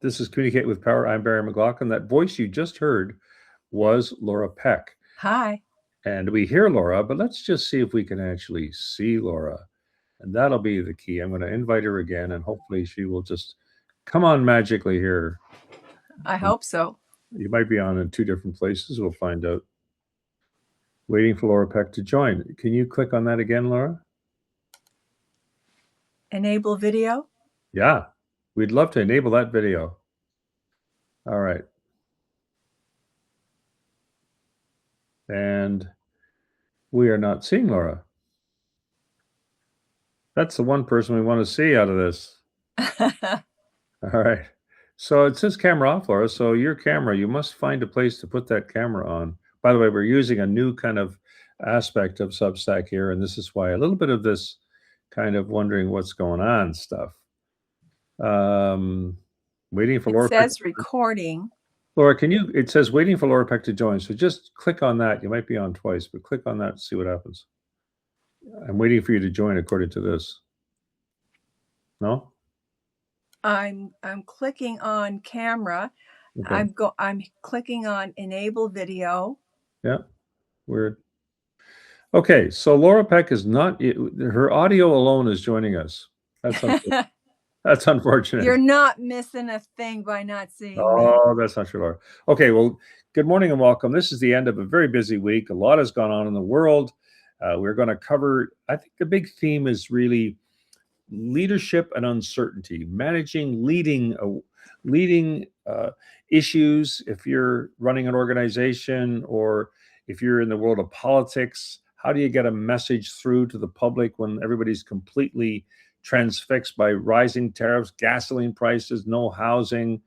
This is Communicate with Power. I'm Barry McLoughlin. That voice you just heard was Laura Peck. Hi. And we hear Laura, but let's just see if we can actually see Laura. And that'll be the key. I'm going to invite her again, and hopefully she will just come on magically here. I hope so. You might be on in two different places. We'll find out. Waiting for Laura Peck to join. Can you click on that again, Laura? Enable video. Yeah, we'd love to enable that video. All right. And we are not seeing Laura. That's the one person we want to see out of this. All right. So it says camera off, Laura. So your camera, you must find a place to put that camera on. By the way, we're using a new kind of aspect of Substack here, and this is why a little bit of this kind of wondering what's going on stuff. Waiting for Laura. It says recording. Laura, it says waiting for Laura Peck to join. So just click on that. You might be on twice, but click on that and see what happens. I'm waiting for you to join according to this. No? I'm clicking on camera. Okay. I'm clicking on enable video. Yeah. Weird. Okay, so Laura Peck is not, her audio alone is joining us. That's unfortunate. You're not missing a thing by not seeing me. Oh, that's not true, Laura. Okay, well, good morning and welcome. This is the end of a very busy week. A lot has gone on in the world. We're going to cover, I think the big theme is really leadership and uncertainty, managing, leading issues. If you're running an organization or if you're in the world of politics, how do you get a message through to the public when everybody's completely transfixed by rising tariffs, gasoline prices, no housing,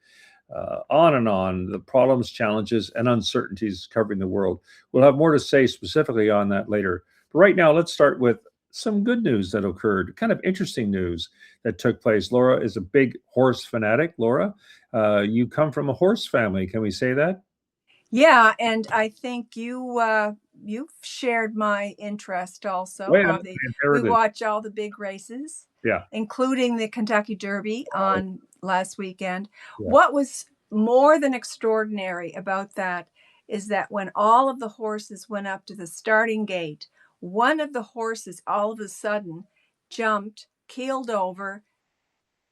on and on, the problems, challenges, and uncertainties covering the world. We'll have more to say specifically on that later. But right now, let's start with some good news that occurred, kind of interesting news that took place. Laura is a big horse fanatic. Laura, you come from a horse family. Can we say that? Yeah, and I think you've shared my interest also. Yeah, we watch all the big races, yeah, including the Kentucky Derby on last weekend. Yeah. What was more than extraordinary about that is that when all of the horses went up to the starting gate, one of the horses all of a sudden jumped, keeled over,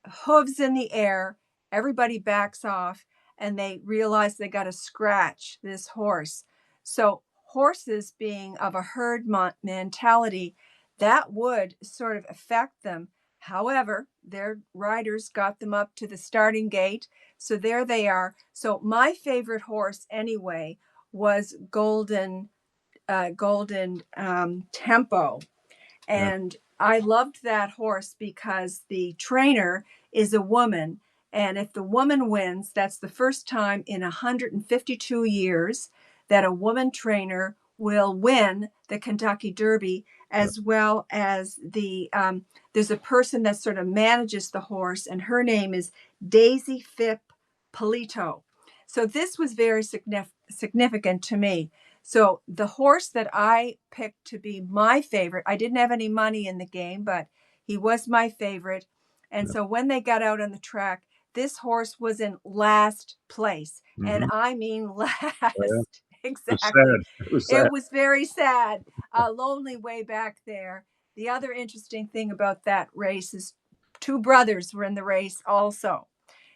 hooves in the air, everybody backs off, and they realize they got to scratch this horse. So horses being of a herd mentality, that would sort of affect them. However, their riders got them up to the starting gate. So there they are. So my favorite horse anyway was Golden Tempo. And I loved that horse because the trainer is a woman. And if the woman wins, that's the first time in 152 years that a woman trainer will win the Kentucky Derby, as well as there's a person that sort of manages the horse, and her name is Daisy Phipp Polito. So this was very significant to me. So the horse that I picked to be my favorite, I didn't have any money in the game, but he was my favorite. And so when they got out on the track, this horse was in last place. Mm-hmm. And I mean last. Yeah. Exactly. It was very sad. Lonely way back there. The other interesting thing about that race is two brothers were in the race also.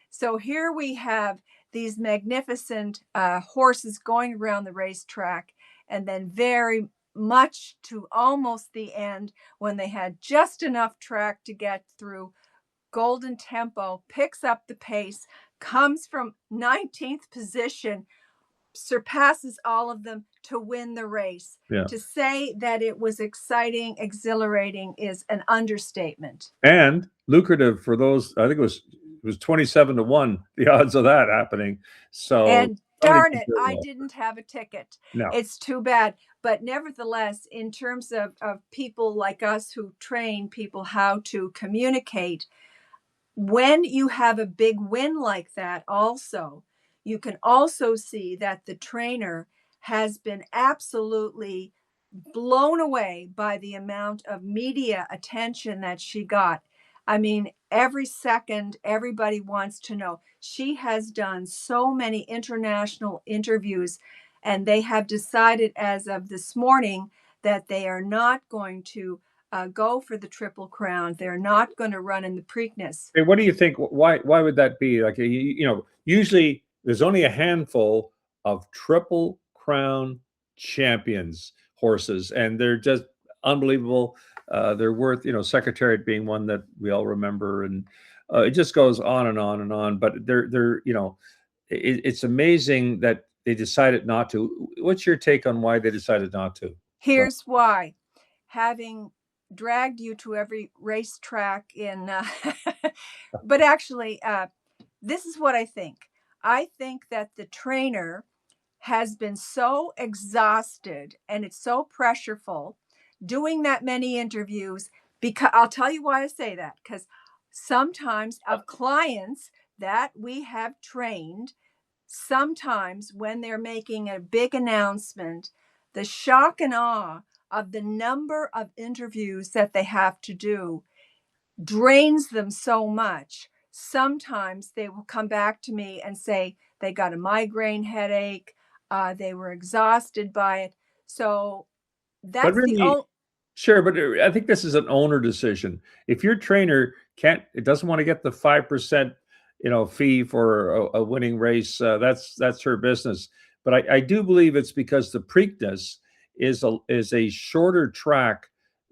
So here we have these magnificent horses going around the racetrack, and then very much to almost the end, when they had just enough track to get through, Golden Tempo picks up the pace, comes from 19th position, surpasses all of them to win the race. Yeah. To say that it was exciting, exhilarating is an understatement. And lucrative for those, I think it was 27-1, the odds of that happening. So, and darn it, I didn't have a ticket. No. It's too bad. But nevertheless, in terms of people like us who train people how to communicate, when you have a big win like that also, you can also see that the trainer has been absolutely blown away by the amount of media attention that she got. I mean, every second, everybody wants to know. She has done so many international interviews, and they have decided as of this morning that they are not going to go for the Triple Crown. They're not going to run in the Preakness. Hey, what do you think? Why would that be? Like, usually there's only a handful of Triple Crown champions horses, and they're just unbelievable. They're worth, Secretariat being one that we all remember, and it just goes on and on and on. But it's amazing that they decided not to. What's your take on why they decided not to? Here's why. Having dragged you to every racetrack in, but actually, this is what I think. I think that the trainer has been so exhausted and it's so pressureful doing that many interviews, because I'll tell you why I say that, because sometimes of clients that we have trained, sometimes when they're making a big announcement, the shock and awe of the number of interviews that they have to do drains them so much. Sometimes they will come back to me and say they got a migraine headache, they were exhausted by it. So But that's the really, only. sure, but I think this is an owner decision. If your trainer it doesn't want to get the 5%, fee for a winning race, that's her business. But I do believe it's because the Preakness is a shorter track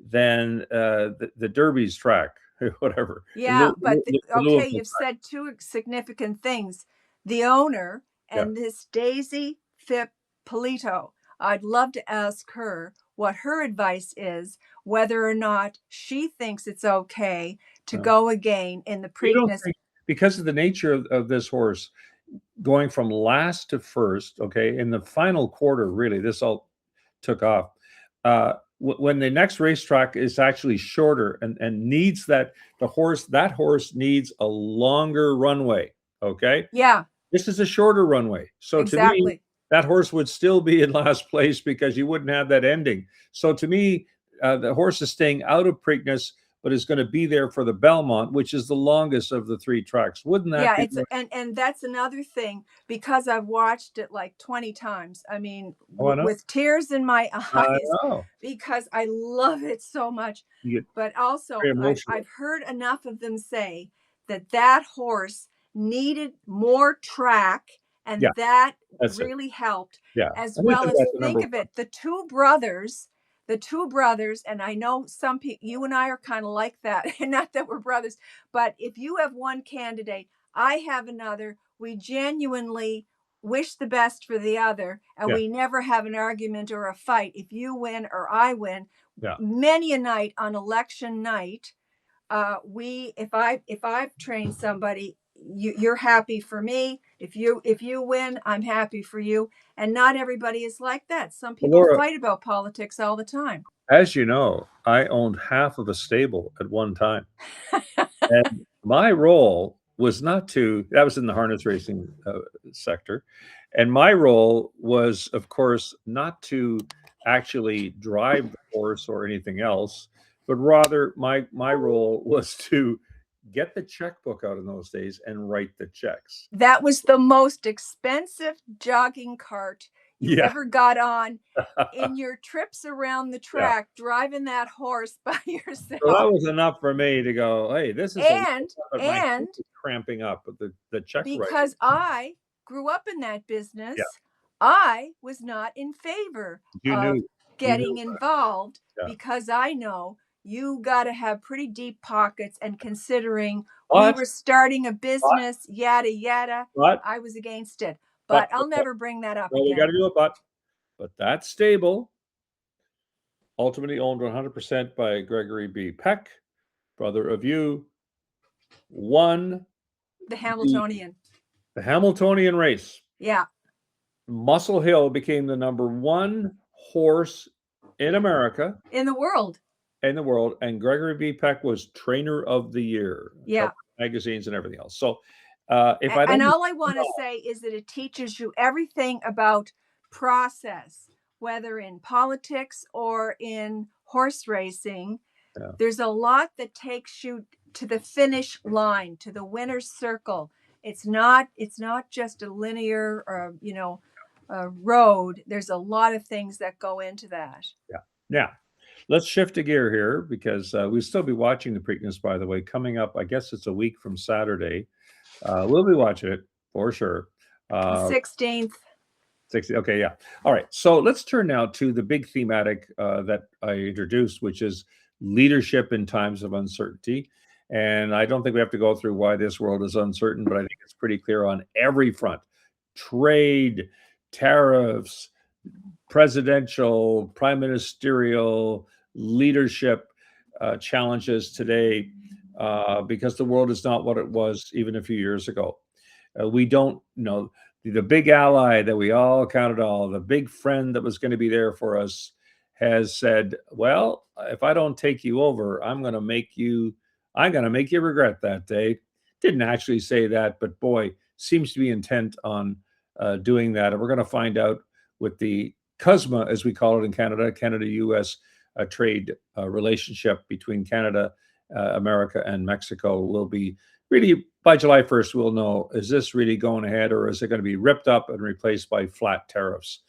than the Derby's track, whatever. Yeah, but okay, Louisville you've said two significant things. The owner track. and this Daisy Phip Polito. I'd love to ask her what her advice is, whether or not she thinks it's okay to Yeah. go again in the You don't Preakness. think, because of the nature of this horse, going from last to first, okay, in the final quarter, really, this all took off. When the next racetrack is actually shorter and needs that horse needs a longer runway. Okay, Yeah, this is a shorter runway. So to me, exactly. that horse would still be in last place because you wouldn't have that ending. So to me, the horse is staying out of Preakness, but is going to be there for the Belmont, which is the longest of the three tracks. Wouldn't that Yeah, be? it's and that's another thing, because I've watched it like 20 times. I mean, Oh, I know. with tears in my I eyes, know. because I love it so much. You get But also very I've emotional. heard enough of them say that that horse needed more track, Yeah, and that that's it. really helped. Yeah, As and I well think as, that's the number think of one. it, the two brothers, and I know some people, you and I are kind of like that, and not that we're brothers, but if you have one candidate, I have another. We genuinely wish the best for the other, and Yeah, we never have an argument or a fight. If you win or I win, yeah. many a night on election night, we if I've trained somebody, you're happy for me. If you win, I'm happy for you. And not everybody is like that. Some Well, people Laura, fight about politics all the time. as you know, I owned half of a stable at one time, and my role was not to. That was in the harness racing sector, and my role was, of course, not to actually drive the horse or anything else, but rather my role was to get the checkbook out in those days and write the checks. That was the most expensive jogging cart you Yeah, ever got on in your trips around the yeah. track, driving that horse by So that yourself. was enough for me to go, hey, this is a lot, And but my hand and is cramping up with the check writing. because I grew up in that Yeah, business, I was not in favor you of knew, you getting knew. involved, Yeah, because I know you got to have pretty deep pockets. And considering we but were starting a but business, yada, yada, but I was against it. But but I'll never bring that up well, we got to again. do a but that stable ultimately owned 100% by Gregory B. Peck, brother of you, won The the, Hamiltonian. the Hamiltonian race. Yeah. Muscle Hill became the number one horse in America In the world. and the world, and Gregory B. Peck was Trainer of the Year, Yeah. cover magazines and everything else. So, if I And don't, all I want to say is that it teaches you everything about process, whether in politics or in horse racing. yeah, There's a lot that takes you to the finish line, to the winner's circle. It's not just a linear or road. There's a lot of things that go into that. Yeah. Yeah. Let's shift a gear here because we'll still be watching the Preakness, by the way, coming up. I guess it's a week from Saturday. We'll be watching it for sure. The Uh, 16th. 60. Okay, yeah. All right. So let's turn now to the big thematic that I introduced, which is leadership in times of uncertainty. And I don't think we have to go through why this world is uncertain, but I think it's pretty clear on every front: trade, tariffs, presidential, prime ministerial, leadership challenges today, because the world is not what it was even a few years ago. We don't know the big ally that we all counted on, the big friend that was going to be there for us, has said, "Well, if I don't take you over, I'm going to make you regret that day." Didn't actually say that, but boy, seems to be intent on doing that. And we're going to find out with the CUSMA, as we call it in Canada, Canada-U.S. Trade relationship between Canada, America, and Mexico will be really by July 1st. We'll know, is this really going ahead, or is it going to be ripped up and replaced by flat tariffs?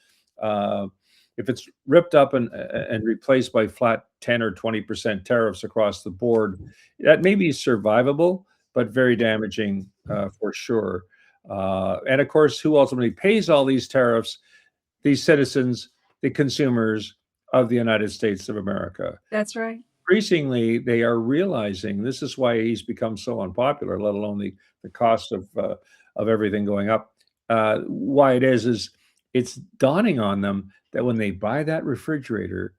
If it's ripped up and replaced by flat 10 or 20% tariffs across the board, that may be survivable, but very damaging for sure. And of course, who ultimately pays all these tariffs? These citizens, the consumers of the United States of America. That's right. Increasingly, they are realizing this is why he's become so unpopular, let alone the cost of everything going up. Why it is it's dawning on them that when they buy that refrigerator,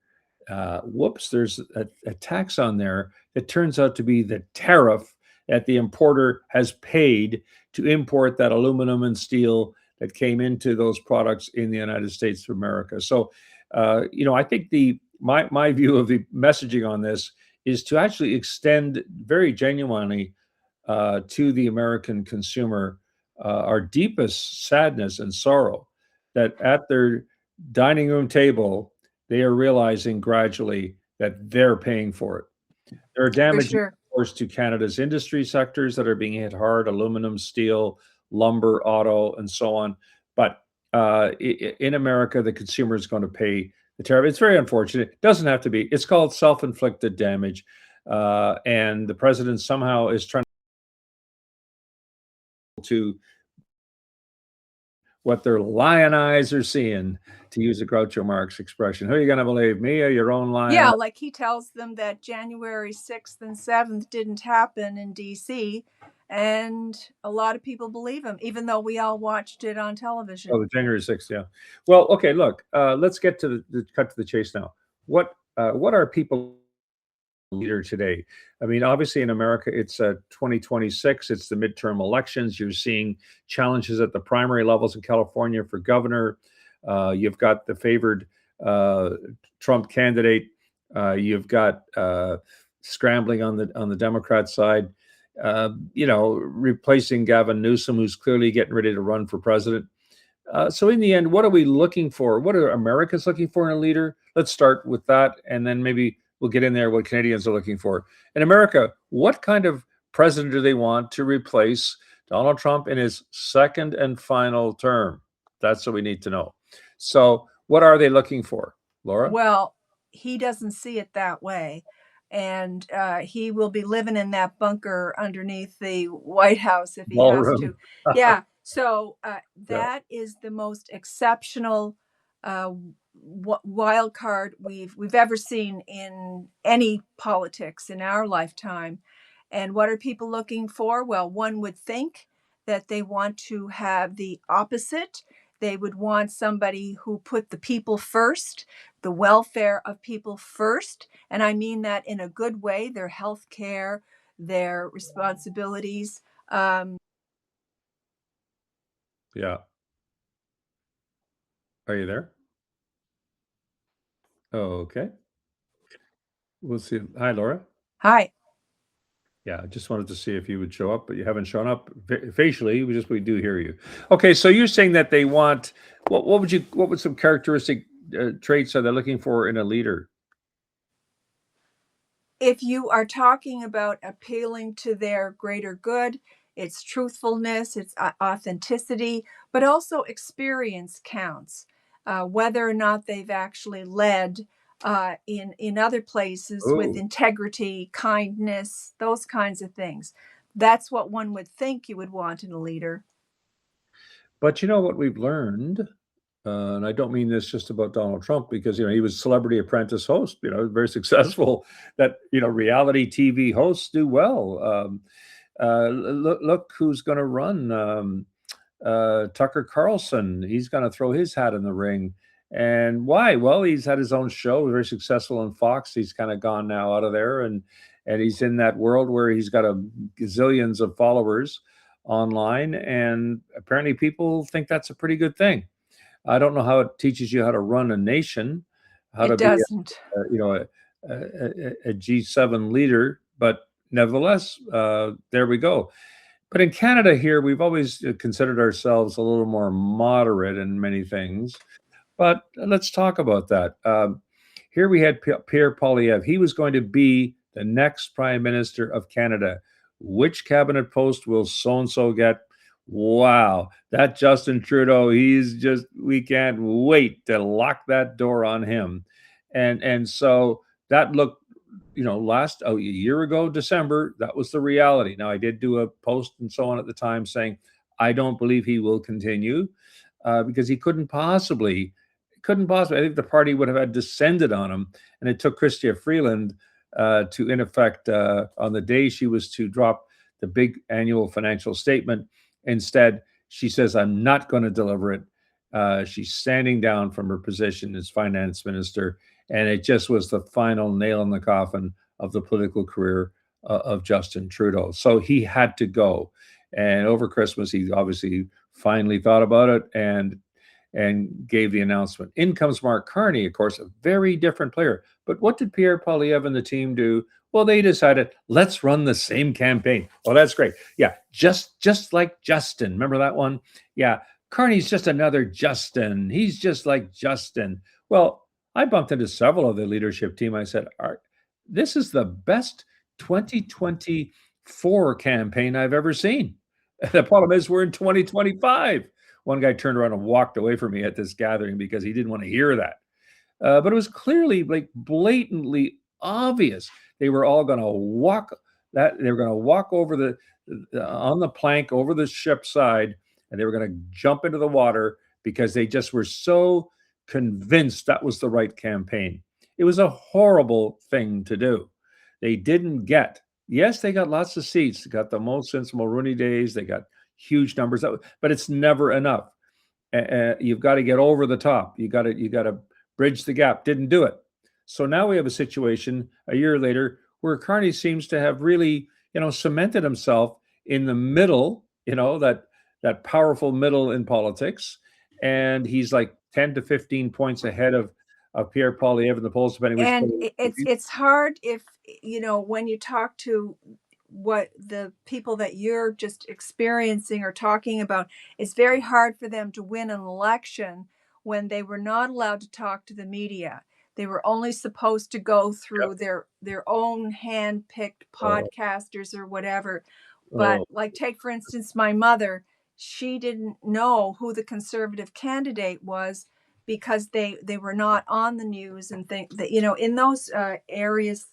whoops, there's a tax on there that turns out to be the tariff that the importer has paid to import that aluminum and steel that came into those products in the United States of America. So, I think my view of the messaging on this is to actually extend very genuinely to the American consumer our deepest sadness and sorrow that at their dining room table, they are realizing gradually that they're paying for it. There are For damages, sure. of course, to Canada's industry sectors that are being hit hard: aluminum, steel, lumber, auto, and so on. But in America, the consumer is going to pay the tariff. It's very unfortunate. It doesn't have to be. It's called self-inflicted damage. And the president somehow is trying to what their lion eyes are seeing, to use a Groucho Marx expression. Who are you going to believe, me or your own lion? Yeah, like he tells them that January 6th and 7th didn't happen in DC, and a lot of people believe him, even though we all watched it on television. Oh, the January 6th, yeah. Well, okay, look, let's get to the cut to the chase now. What are people leader today? I mean, obviously in America, it's 2026. It's the midterm elections. You're seeing challenges at the primary levels in California for governor. You've got the favored Trump candidate. You've got scrambling on the Democrat side. Replacing Gavin Newsom, who's clearly getting ready to run for president. So in the end, what are we looking for? What are Americans looking for in a leader? Let's start with that, and then maybe we'll get in there what Canadians are looking for. In America, what kind of president do they want to replace Donald Trump in his second and final term? That's what we need to know. So what are they looking for, Laura? Well, he doesn't see it that way. And he will be living in that bunker underneath the White House if he has Ballroom. to. Yeah. So Yeah. that is the most exceptional wild card we've ever seen in any politics in our lifetime. And what are people looking for? Well, one would think that they want to have the opposite. They would want somebody who put the people first, the welfare of people first. And I mean that in a good way, their health care, their responsibilities. Yeah. Are you there? Okay. We'll see. Hi, Laura. Hi. Yeah, I just wanted to see if you would show up, but you haven't shown up facially. We do hear you. Okay, so you're saying that they want what would some characteristic traits are they looking for in a leader? if you are talking about appealing to their greater good, it's truthfulness, it's authenticity, but also experience counts. Whether or not they've actually led in other places with Oh, integrity, kindness, those kinds of things. That's what one would think you would want in a leader. but you know what we've learned, and I don't mean this just about Donald Trump because he was Celebrity Apprentice host, very successful. That reality TV hosts do well. Look who's going to run. Tucker Carlson, he's going to throw his hat in the ring. And why? Well, he's had his own show, very successful on Fox. He's kind of gone now out of there, and he's in that world where he's got a gazillions of followers online, and apparently people think that's a pretty good thing. I don't know how it teaches you how to run a nation, how It to be doesn't. a G7 leader, but nevertheless, there we go. But in Canada here, we've always considered ourselves a little more moderate in many things. But let's talk about that. Here we had Pierre Poilievre. He was going to be the next Prime Minister of Canada. Which cabinet post will so and so get? Wow, that Justin Trudeau, we can't wait to lock that door on him. And so that looked, last a year ago, December, that was the reality. Now, I did do a post and so on at the time saying, I don't believe he will continue because he couldn't possibly. I think the party would have had descended on him. And it took Chrystia Freeland to, in effect, on the day she was to drop the big annual financial statement, instead, she says, I'm not going to deliver it. She's standing down from her position as finance minister. And it just was the final nail in the coffin of the political career of Justin Trudeau. So he had to go. And over Christmas, he obviously finally thought about it and gave the announcement. In comes Mark Carney, of course, a very different player. But what did Pierre Poilievre and the team do? Well, they decided, let's run the same campaign. Well, that's great. Yeah, just like Justin. Remember that one? Yeah, Carney's just another Justin. He's just like Justin. Well, I bumped into several of the leadership team. I said, Art, this is the best 2024 campaign I've ever seen. The problem is we're in 2025. One guy turned around and walked away from me at this gathering because he didn't want to hear that. But it was clearly, like, blatantly obvious they were all going to walk over on the plank over the ship's side, and they were going to jump into the water because they just were so convinced that was the right campaign. It was a horrible thing to do. They didn't get. Yes, they got lots of seats. They got the most since Mulroney days. They got huge numbers, but it's never enough. You've got to get over the top. You got to bridge the gap. Didn't do it. So now we have a situation a year later where Carney seems to have really, cemented himself in the middle, that powerful middle in politics, and he's like 10 to 15 points ahead of Pierre Poilievre in the polls, depending which And poll. it's hard if when you talk to what the people that you're just experiencing or talking about, it's very hard for them to win an election when they were not allowed to talk to the media. They were only supposed to go through Yep. their own hand-picked Oh, podcasters or whatever. But oh, like, take for instance my mother, she didn't know who the conservative candidate was because they were not on the news and think that in those areas,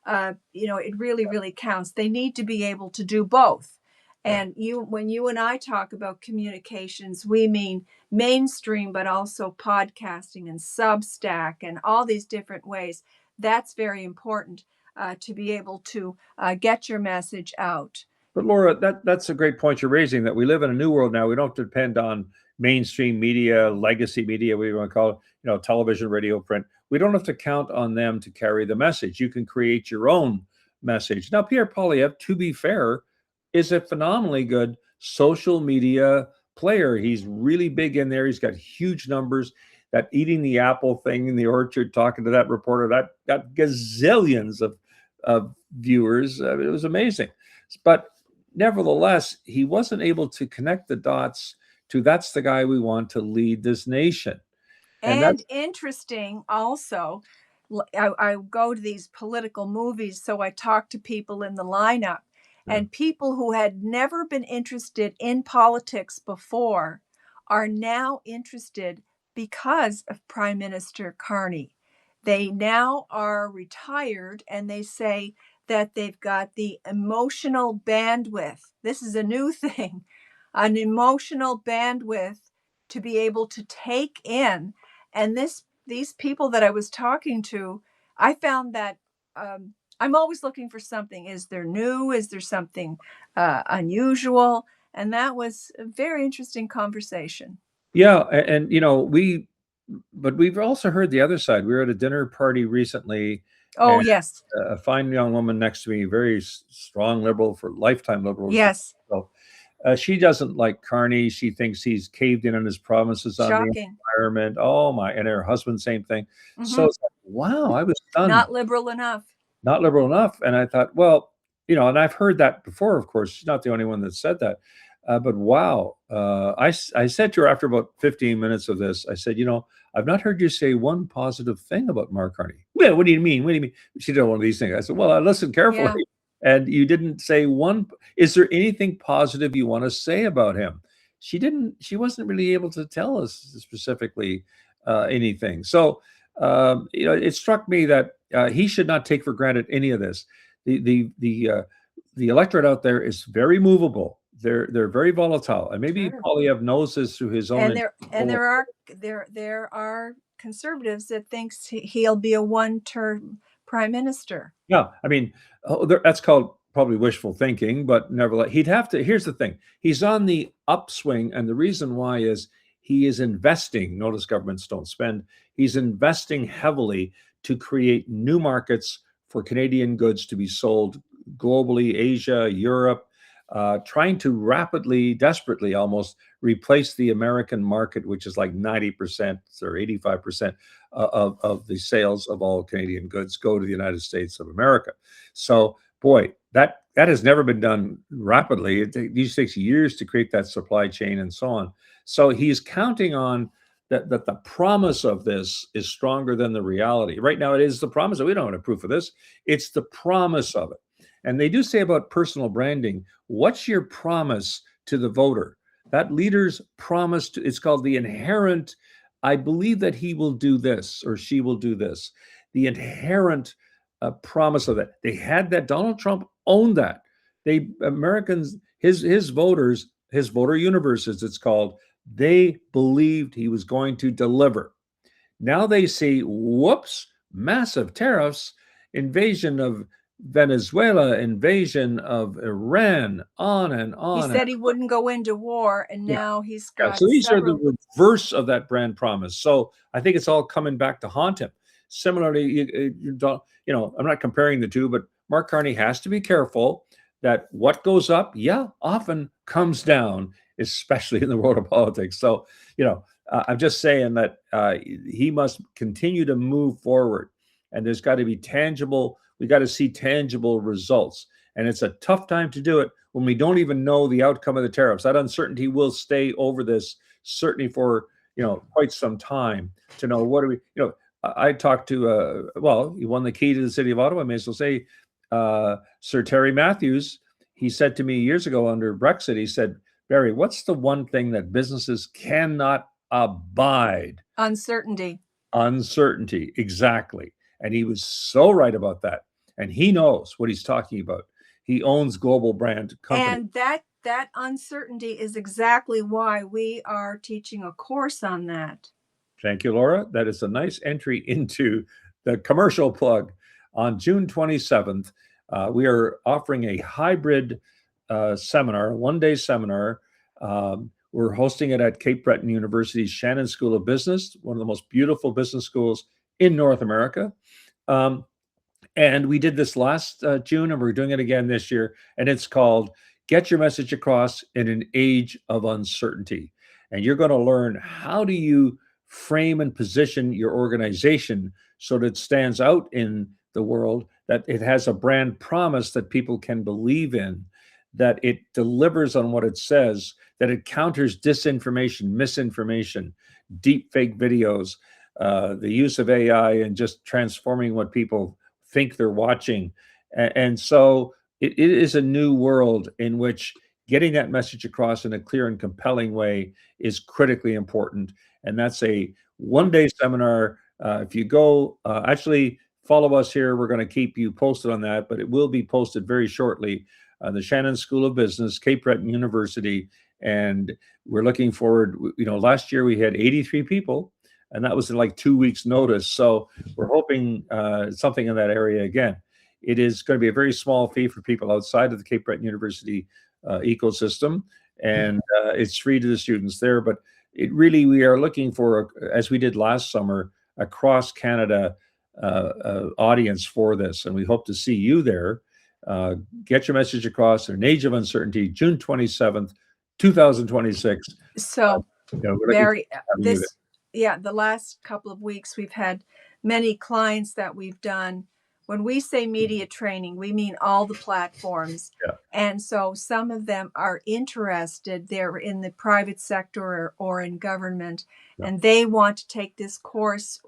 it really counts. They need to be able to do both. yeah. And when you and I talk about communications, we mean mainstream, but also podcasting and Substack and all these different ways. That's very important to be able to get your message out. But Laura, that's a great point you're raising. That we live in a new world now. We don't depend on mainstream media, legacy media, we want to call it, television, radio, print. We don't have to count on them to carry the message. You can create your own message. Now, Pierre Poilievre, to be fair, is a phenomenally good social media player. He's really big in there. He's got huge numbers. That eating the apple thing in the orchard, talking to that reporter, that got gazillions of viewers. It was amazing. But nevertheless, he wasn't able to connect the dots to that's the guy we want to lead this nation. And And that's interesting also, I go to these political movies, so I talk to people in the lineup, Yeah. and people who had never been interested in politics before are now interested because of Prime Minister Carney. They now are retired and they say that they've got the emotional bandwidth. This is a new thing, an emotional bandwidth to be able to take in. And these people that I was talking to, I found that I'm always looking for something. Is there new? Is there something unusual? And that was a very interesting conversation. Yeah, and but we've also heard the other side. We were at a dinner party recently, Oh, and yes. a fine young woman next to me, very strong liberal for lifetime liberal. Yes. So, she doesn't like Carney. She thinks he's caved in on his promises on the Shocking. environment. Oh my! And her husband, same thing. So Hmm. it's like, wow, I was stunned. Not liberal enough. Not liberal enough. And I thought, well, and I've heard that before, of course. She's not the only one that said that. But wow, I said to her after about 15 minutes of this, I said, I've not heard you say one positive thing about Mark Carney. Well, what do you mean? What do you mean? She did one of these things. I said, well, I listened carefully. Yeah. And you didn't say one. Is there anything positive you want to say about him? She wasn't really able to tell us specifically anything. So, it struck me that he should not take for granted any of this. The electorate out there is very movable. They're very volatile, and maybe Sure. Polyev knows this through his own. And there are conservatives that thinks he'll be a one-term prime minister. Yeah, I mean, that's called probably wishful thinking, but nevertheless, he'd have to. Here's the thing: he's on the upswing, and the reason why is he is investing. Notice governments don't spend. He's investing heavily to create new markets for Canadian goods to be sold globally, Asia, Europe, trying to rapidly, desperately almost replace the American market, which is like 90% or 85% of the sales of all Canadian goods go to the United States of America. So, boy, that has never been done rapidly. It usually takes years to create that supply chain and so on. So he's counting on that the promise of this is stronger than the reality. Right now, it is the promise. We don't have proof of this. It's the promise of it. And they do say about personal branding, what's your promise to the voter? That leader's promise, it's called the inherent, I believe that he will do this or she will do this. The inherent promise of that. They had that. Donald Trump owned that. Americans, his voters, his voter universe, as it's called, they believed he was going to deliver. Now they see, whoops, massive tariffs, invasion of Venezuela, invasion of Iran, on and on. He said he wouldn't go into war, and now he's got. So these are the reverse of that brand promise. So I think it's all coming back to haunt him. Similarly, I'm not comparing the two, but Mark Carney has to be careful that what goes up, often comes down, especially in the world of politics. So, I'm just saying that he must continue to move forward, and there's got to be we got to see tangible results. And it's a tough time to do it when we don't even know the outcome of the tariffs. That uncertainty will stay over this certainly for, quite some time to know what do we, I talked to, he won the key to the city of Ottawa, I may as well say, Sir Terry Matthews. He said to me years ago under Brexit, he said, Barry, what's the one thing that businesses cannot abide? Uncertainty. Uncertainty, exactly. And he was so right about that. And he knows what he's talking about. He owns global brand companies. And that uncertainty is exactly why we are teaching a course on that. Thank you, Laura. That is a nice entry into the commercial plug. On June 27th, we are offering a hybrid seminar, one-day seminar. We're hosting it at Cape Breton University's Shannon School of Business, one of the most beautiful business schools in North America. And we did this last June, and we're doing it again this year. And it's called Get Your Message Across in an Age of Uncertainty. And you're going to learn how do you frame and position your organization so that it stands out in the world, that it has a brand promise that people can believe in, that it delivers on what it says, that it counters disinformation, misinformation, deep fake videos, the use of AI and just transforming what people think they're watching. And so it is a new world in which getting that message across in a clear and compelling way is critically important. And that's a one-day seminar. If you go, actually follow us here. We're going to keep you posted on that, but it will be posted very shortly. The Shannon School of Business, Cape Breton University, and we're looking forward. Last year we had 83 people, and that was in like 2 weeks' notice. So we're hoping something in that area again. It is going to be a very small fee for people outside of the Cape Breton University ecosystem, and it's free to the students there. But we are looking for, as we did last summer, a cross Canada audience for this, and we hope to see you there. Get your message across in an age of uncertainty, June 27th, 2026. So, Barry, the last couple of weeks, we've had many clients that we've done. When we say media training, we mean all the platforms. Yeah. And so some of them are interested. They're in the private sector or in government, and they want to take this course,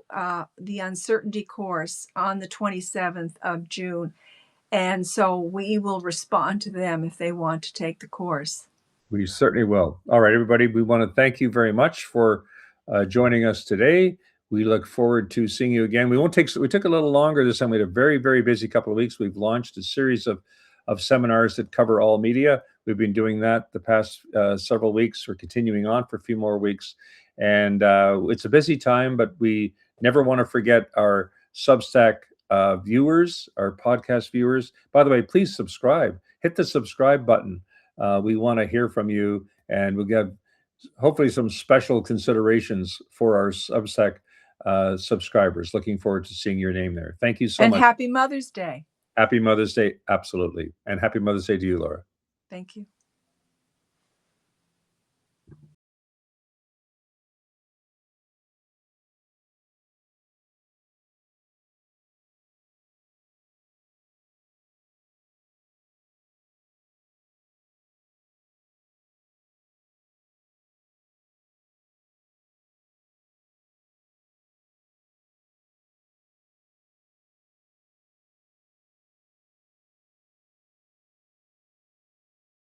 the uncertainty course, on the 27th of June. And so we will respond to them if they want to take the course. We certainly will. All right, everybody, we want to thank you very much for joining us today. We look forward to seeing you again. We took a little longer this time. We had a very, very busy couple of weeks. We've launched a series of seminars that cover all media. We've been doing that the past several weeks. We're continuing on for a few more weeks. And it's a busy time, but we never want to forget our Substack viewers, our podcast viewers. By the way, please subscribe. Hit the subscribe button. We want to hear from you, and we'll get hopefully some special considerations for our Substack subscribers. Looking forward to seeing your name there. Thank you so much. And happy Mother's Day. Happy Mother's Day. Absolutely. And happy Mother's Day to you, Laura. Thank you.